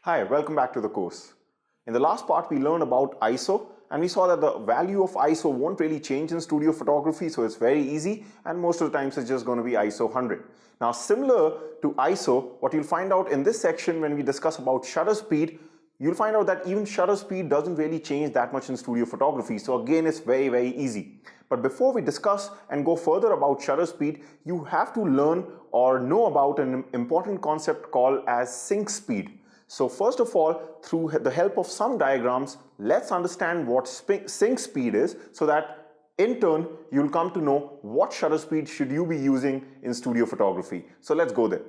Hi, welcome back to the course. In the last part, we learned about ISO and we saw that the value of ISO won't really change in studio photography, so it's very easy and most of the times it's just going to be ISO 100. Now, similar to ISO, what you'll find out in this section when we discuss about shutter speed, you'll find out that even shutter speed doesn't really change that much in studio photography. So again, it's very easy. But before we discuss and go further about shutter speed, you have to learn or know about an important concept called as sync speed. So first of all, through the help of some diagrams, let's understand what sync speed is so that in turn, you'll come to know what shutter speed should you be using in studio photography. So let's go there.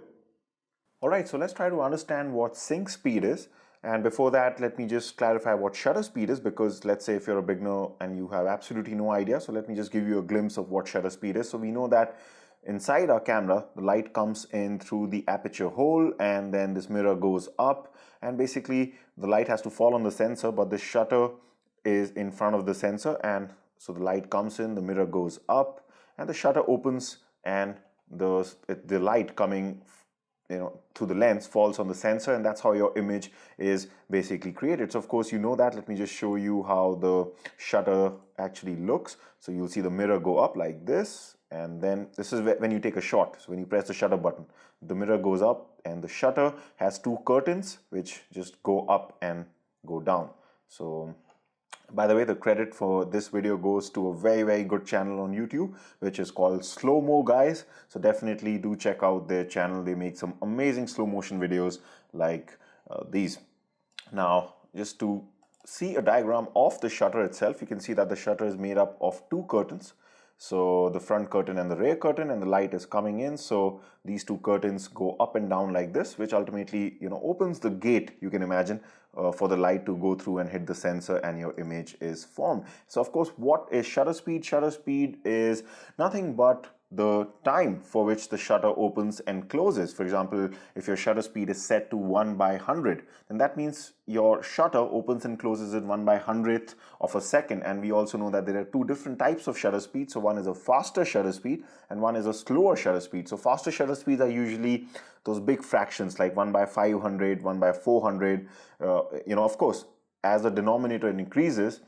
Alright, so let's try to understand what sync speed is. And before that, let me just clarify what shutter speed is, because let's say if you're a beginner and you have absolutely no idea, so let me just give you a glimpse of what shutter speed is. So we know that inside our camera, the light comes in through the aperture hole and then this mirror goes up and basically the light has to fall on the sensor, but the shutter is in front of the sensor, and so the light comes in, the mirror goes up and the shutter opens and the light coming through the lens falls on the sensor, and that's how your image is basically created. So of course you know that. Let me just show you how the shutter actually looks. So you'll see the mirror go up like this, and then this is when you take a shot. So when you press the shutter button, the mirror goes up and the shutter has two curtains which just go up and go down. So by the way, the credit for this video goes to a very good channel on YouTube, which is called Slow Mo Guys. So definitely do check out their channel. They make some amazing slow motion videos like these. Now, just to see a diagram of the shutter itself, you can see that the shutter is made up of two curtains. So the front curtain and the rear curtain, and the light is coming in. So these two curtains go up and down like this, which ultimately opens the gate, you can imagine, for the light to go through and hit the sensor, and your image is formed. So of course, what is shutter speed? Shutter speed is nothing but the time for which the shutter opens and closes. For example, if your shutter speed is set to 1/100, then that means your shutter opens and closes in 1/100th of a second. And we also know that there are two different types of shutter speed. So one is a faster shutter speed and one is a slower shutter speed. So faster shutter speeds are usually those big fractions like 1/500, 1/400. Of course, as the denominator increases,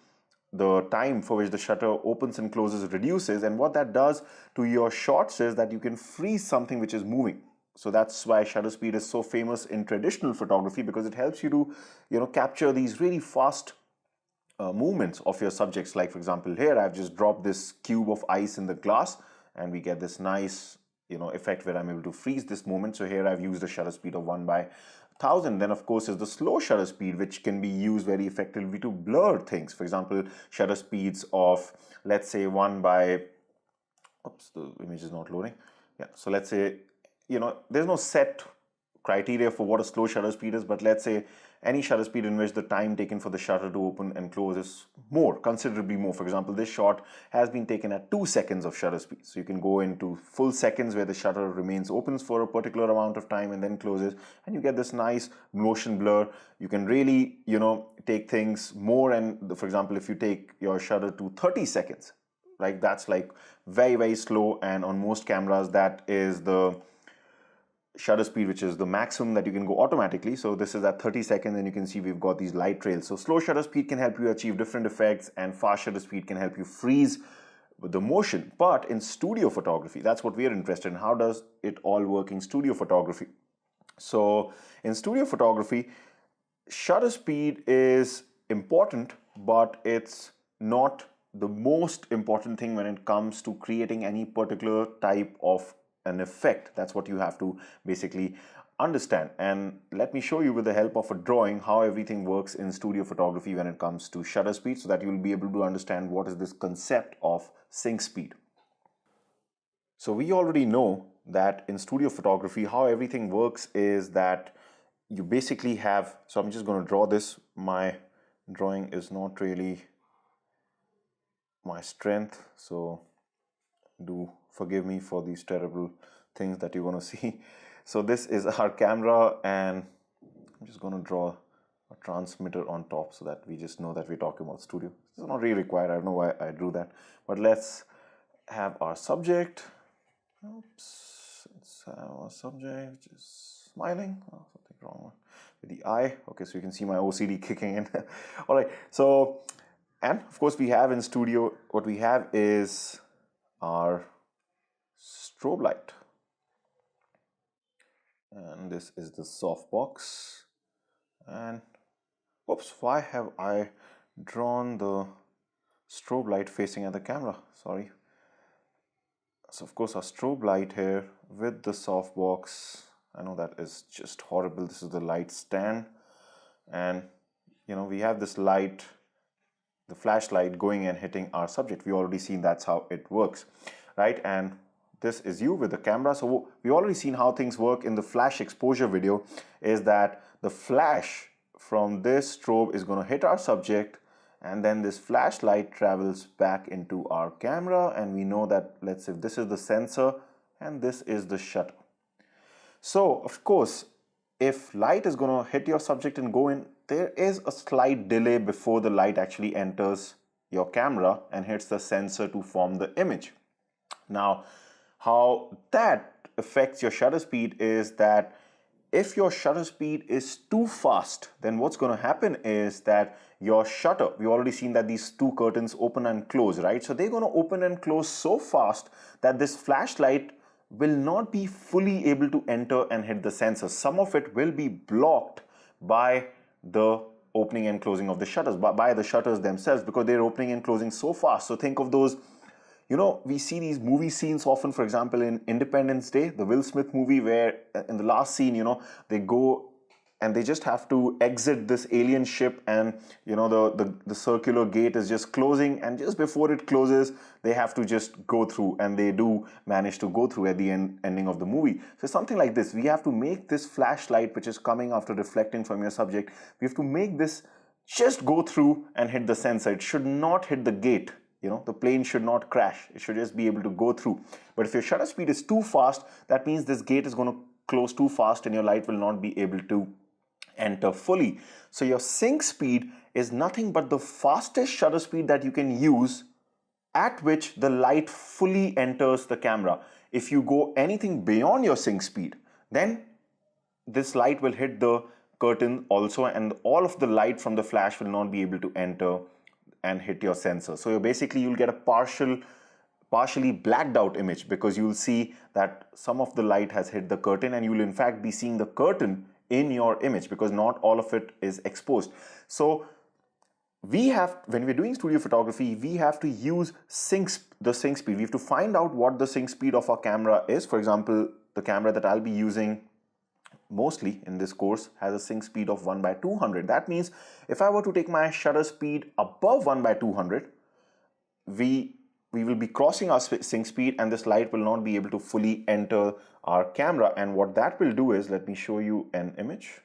the time for which the shutter opens and closes reduces, and what that does to your shots is that you can freeze something which is moving. So that's why shutter speed is so famous in traditional photography, because it helps you to capture these really fast movements of your subjects. Like for example, here I've just dropped this cube of ice in the glass and we get this nice effect where I'm able to freeze this moment. So here I've used a shutter speed of 1/1000. Then of course is the slow shutter speed, which can be used very effectively to blur things. For example, shutter speeds of, let's say, oops, the image is not loading. Yeah, so let's say, there's no set criteria for what a slow shutter speed is, but let's say any shutter speed in which the time taken for the shutter to open and close is considerably more. For example, this shot has been taken at 2 seconds of shutter speed. So you can go into full seconds where the shutter remains open for a particular amount of time and then closes, and you get this nice motion blur. You can really, take things more, and for example, if you take your shutter to 30 seconds, right, that's like very slow, and on most cameras that is the shutter speed which is the maximum that you can go automatically. So this is at 30 seconds, and you can see we've got these light trails. So slow shutter speed can help you achieve different effects, and fast shutter speed can help you freeze with the motion. But in studio photography, that's what we're interested in. How does it all work in studio photography? So in studio photography, shutter speed is important, but it's not the most important thing when it comes to creating any particular type of an effect. That's what you have to basically understand. And let me show you with the help of a drawing how everything works in studio photography when it comes to shutter speed, so that you will be able to understand what is this concept of sync speed. So we already know that in studio photography, how everything works is that you basically have, so I'm just going to draw this. My drawing is not really my strength, so do forgive me for these terrible things that you're going to see. So this is our camera, and I'm just going to draw a transmitter on top so that we just know that we're talking about studio. This is not really required. I don't know why I drew that, but let's have our subject. Oops, let's have our subject just smiling. Oh, something wrong with with the eye. Okay, so you can see my OCD kicking in. All right, so, and of course we have in studio, what we have is our strobe light. And this is the softbox. And oops, why have I drawn the strobe light facing at the camera? Sorry. So of course our strobe light here with the softbox. I know that is just horrible. This is the light stand, and you know, we have this light, the flashlight going and hitting our subject. We already seen that's how it works, right? And this is you with the camera. So we already seen how things work in the flash exposure video, is that the flash from this strobe is going to hit our subject, and then this flashlight travels back into our camera, and we know that, let's say this is the sensor and this is the shutter. So of course, if light is going to hit your subject and go in, there is a slight delay before the light actually enters your camera and hits the sensor to form the image. Now, how that affects your shutter speed is that if your shutter speed is too fast, then what's going to happen is that your shutter, we've already seen that these two curtains open and close, right? So they're going to open and close so fast that this flashlight will not be fully able to enter and hit the sensor. Some of it will be blocked by the opening and closing of the shutters, by the shutters themselves, because they're opening and closing so fast. So think of those, you know, we see these movie scenes often, for example, in Independence Day, the Will Smith movie, where in the last scene, you know, they go and they just have to exit this alien ship, and you know, the circular gate is just closing, and just before it closes, they have to just go through, and they do manage to go through at the ending of the movie. So something like this, we have to make this flashlight, which is coming after reflecting from your subject, we have to make this just go through and hit the sensor. It should not hit the gate. You know, the plane should not crash. It should just be able to go through. But if your shutter speed is too fast, that means this gate is going to close too fast and your light will not be able to enter fully. So your sync speed is nothing but the fastest shutter speed that you can use at which the light fully enters the camera. If you go anything beyond your sync speed, then this light will hit the curtain also, and all of the light from the flash will not be able to enter and hit your sensor. So you'll get a partially blacked out image, because you'll see that some of the light has hit the curtain, and you'll in fact be seeing the curtain in your image because not all of it is exposed. So when we're doing studio photography, we have to use the sync speed. We have to find out what the sync speed of our camera is. For example, the camera that I'll be using mostly in this course has a sync speed of 1/200. That means if I were to take my shutter speed above 1/200, we will be crossing our sync speed, and this light will not be able to fully enter our camera. And what that will do is, let me show you an image.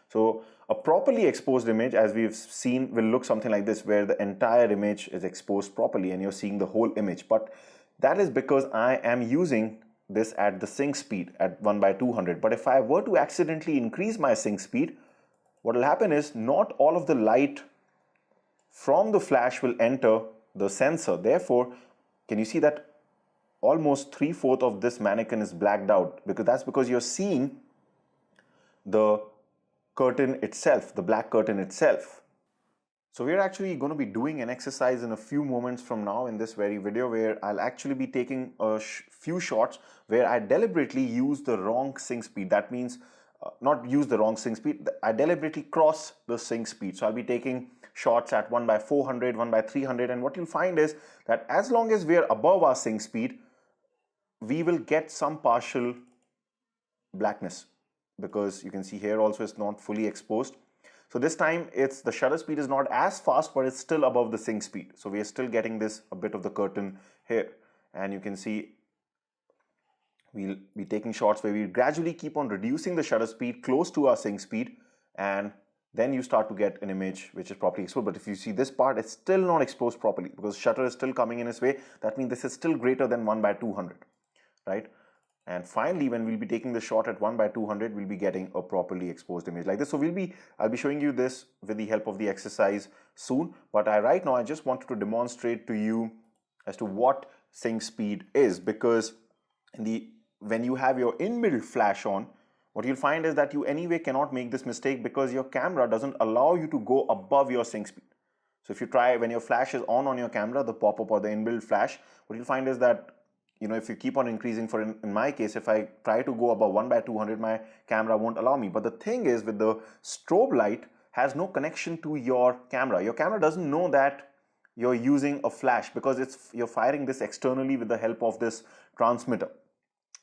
So a properly exposed image, as we've seen, will look something like this, where the entire image is exposed properly and you're seeing the whole image. But that is because I am using this at the sync speed at 1/200. But if I were to accidentally increase my sync speed, what will happen is not all of the light from the flash will enter the sensor. Therefore, can you see that almost 3/4 of this mannequin is blacked out? Because you're seeing the curtain itself, the black curtain itself. So we're actually going to be doing an exercise in a few moments from now in this very video, where I'll actually be taking a few shots where I deliberately use the wrong sync speed. That means not use the wrong sync speed, I deliberately cross the sync speed. So I'll be taking shots at 1/400, 1/300, and what you'll find is that as long as we're above our sync speed, we will get some partial blackness, because you can see here also it's not fully exposed. So this time the shutter speed is not as fast, but it's still above the sync speed. So we are still getting a bit of the curtain here, and you can see we'll be taking shots where we gradually keep on reducing the shutter speed close to our sync speed, and then you start to get an image which is properly exposed. But if you see this part, it's still not exposed properly because shutter is still coming in its way. That means this is still greater than 1/200, right? And finally, when we'll be taking the shot at 1/200, we'll be getting a properly exposed image like this. So I'll be showing you this with the help of the exercise soon. But right now, I just wanted to demonstrate to you as to what sync speed is, because when you have your in-middle flash on, what you'll find is that you anyway cannot make this mistake because your camera doesn't allow you to go above your sync speed. So if you try, when your flash is on your camera, the pop-up or the inbuilt flash, what you'll find is that, you know, if you keep on increasing, for in my case, if I try to go above 1/200, my camera won't allow me. But the thing is, with the strobe light has no connection to your camera. Your camera doesn't know that you're using a flash because you're firing this externally with the help of this transmitter,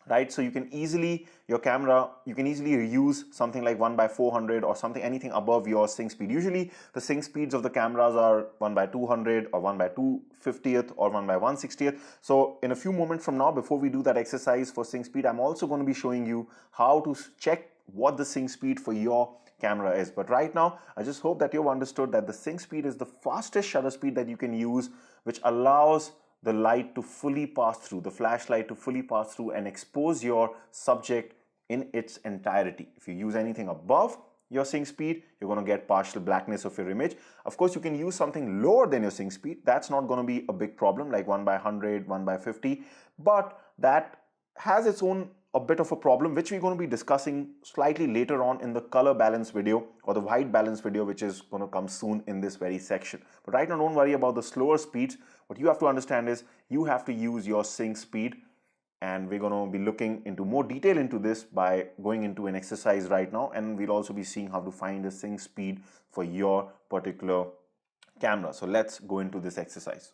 right? So you can easily, you can easily use something like 1/400 or something, anything above your sync speed. Usually the sync speeds of the cameras are 1/200 or 1/250th or 1/160th. So in a few moments from now, before we do that exercise for sync speed, I'm also going to be showing you how to check what the sync speed for your camera is. But right now, I just hope that you've understood that the sync speed is the fastest shutter speed that you can use, which allows the light to fully pass through, the flashlight to fully pass through and expose your subject in its entirety. If you use anything above your sync speed, you're going to get partial blackness of your image. Of course, you can use something lower than your sync speed. That's not going to be a big problem, like 1/100, 1/50, but that has its own a bit of a problem, which we're going to be discussing slightly later on in the color balance video or the white balance video, which is going to come soon in this very section. But right now, don't worry about the slower speeds. What you have to understand is you have to use your sync speed, and we're going to be looking into more detail into this by going into an exercise right now, and we'll also be seeing how to find the sync speed for your particular camera. So let's go into this exercise.